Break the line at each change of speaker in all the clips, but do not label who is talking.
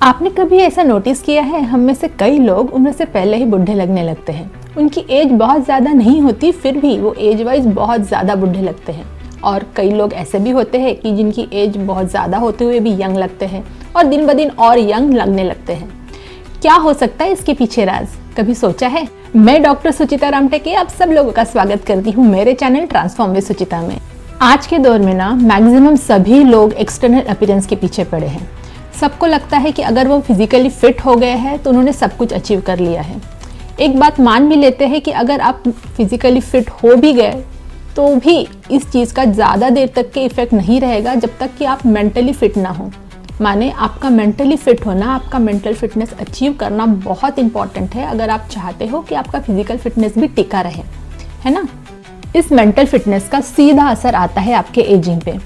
आपने कभी ऐसा नोटिस किया है, हम में से कई लोग उम्र से पहले ही बुढ़े लगने लगते हैं। उनकी एज बहुत ज़्यादा नहीं होती, फिर भी वो एज वाइज बहुत ज़्यादा बुढ़े लगते हैं। और कई लोग ऐसे भी होते हैं कि जिनकी एज बहुत ज़्यादा होते हुए भी यंग लगते हैं और दिन ब दिन और यंग लगने लगते हैं। क्या हो सकता है इसके पीछे राज, कभी सोचा है? मैं डॉक्टर सुचिता रामटेके आप सब लोगों का स्वागत करती हूँ मेरे चैनल ट्रांसफॉर्म विद सुचिता में। आज के दौर में ना मैक्सिमम सभी लोग एक्सटर्नल अपीयरेंस के पीछे पड़े हैं। सबको लगता है कि अगर वो फिजिकली फिट हो गए हैं तो उन्होंने सब कुछ अचीव कर लिया है। एक बात मान भी लेते हैं कि अगर आप फिजिकली फिट हो भी गए तो भी इस चीज़ का ज़्यादा देर तक के इफेक्ट नहीं रहेगा जब तक कि आप मेंटली फिट ना हो। माने आपका मेंटली फिट होना, आपका मेंटल फिटनेस अचीव करना बहुत इंपॉर्टेंट है अगर आप चाहते हो कि आपका फिजिकल फिटनेस भी टिका रहे, है ना। इस मेंटल फिटनेस का सीधा असर आता है आपके एजिंग पे।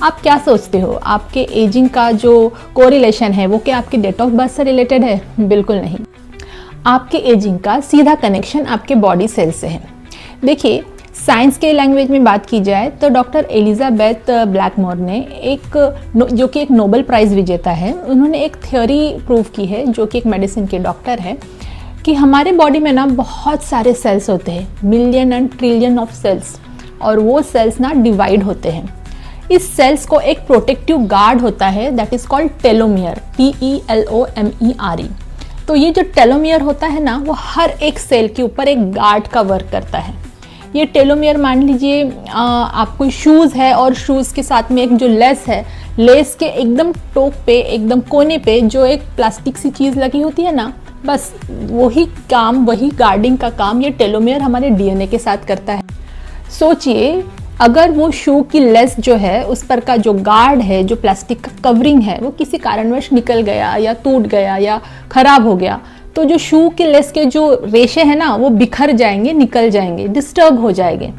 आप क्या सोचते हो, आपके एजिंग का जो कोरिलेशन है वो क्या आपके डेट ऑफ बर्थ से रिलेटेड है? बिल्कुल नहीं। आपके एजिंग का सीधा कनेक्शन आपके बॉडी सेल से है। देखिए, साइंस के लैंग्वेज में बात की जाए तो डॉक्टर एलिजाबेथ ब्लैकमोर ने जो कि एक नोबेल प्राइज़ विजेता है, उन्होंने एक थ्योरी प्रूव की है, जो कि एक मेडिसिन के डॉक्टर है, कि हमारे बॉडी में ना बहुत सारे सेल्स होते हैं, million and trillion of cells, और वो सेल्स ना डिवाइड होते हैं। इस सेल्स को एक प्रोटेक्टिव गार्ड होता है, that is called telomere, TELOMERE। तो ये जो टेलोमियर होता है ना, वो हर एक सेल के ऊपर एक गार्ड का वर्क करता है। ये टेलोमियर, मान लीजिए आप कोई शूज़ है और शूज़ के साथ में एक जो लेस है, लेस के एकदम टोक पे, एकदम कोने पे जो एक प्लास्टिक सी चीज़ लगी होती है ना, बस वही काम, वही गार्डिंग का काम ये टेलोमियर हमारे DNA के साथ करता है। सोचिए, अगर वो शू की लेस जो है, उस पर का जो गार्ड है, जो प्लास्टिक का कवरिंग है, वो किसी कारणवश निकल गया या टूट गया या खराब हो गया, तो जो शू की लेस के जो रेशे हैं ना, वो बिखर जाएंगे, निकल जाएंगे, डिस्टर्ब हो जाएंगे।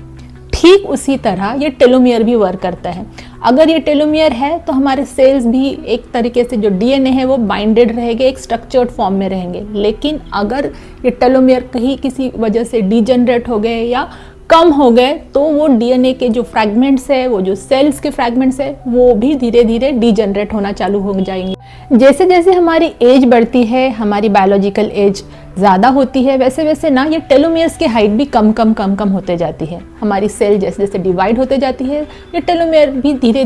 ठीक उसी तरह ये टेलोमियर भी वर्क करता है। अगर ये टेलोमियर है तो हमारे सेल्स भी एक तरीके से जो DNA है वो बाइंडेड रहेंगे, एक स्ट्रक्चर्ड फॉर्म में रहेंगे। लेकिन अगर ये टेलोमियर कहीं किसी वजह से डिजनरेट हो गए या कम हो गए तो वो DNA के जो फ्रैगमेंट्स है, वो जो सेल्स के फ्रैगमेंट्स है, वो भी धीरे धीरे डिजनरेट होना चालू हो जाएंगे। जैसे जैसे हमारी एज बढ़ती है, हमारी बायोलॉजिकल एज ज़्यादा होती है, वैसे वैसे ना ये टेलोमियर्स की हाइट भी कम होते जाती है। हमारी सेल जैसे जैसे डिवाइड होते जाती है, ये टेलोमियर भी धीरे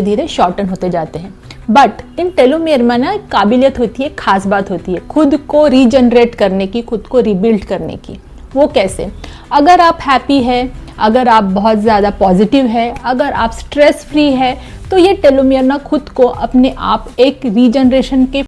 धीरे शॉर्टन होते जाते हैं। बट इन टेलोमियर में ना एक काबिलियत होती है, खास बात होती है, खुद को रीजनरेट करने की, खुद को रिबिल्ड करने की। वो कैसे? अगर आप हैप्पी है, अगर आप बहुत ज़्यादा पॉजिटिव है, अगर आप स्ट्रेस फ्री है, तो ये टेलोमियर ना खुद को अपने आप एक रीजनरेशन के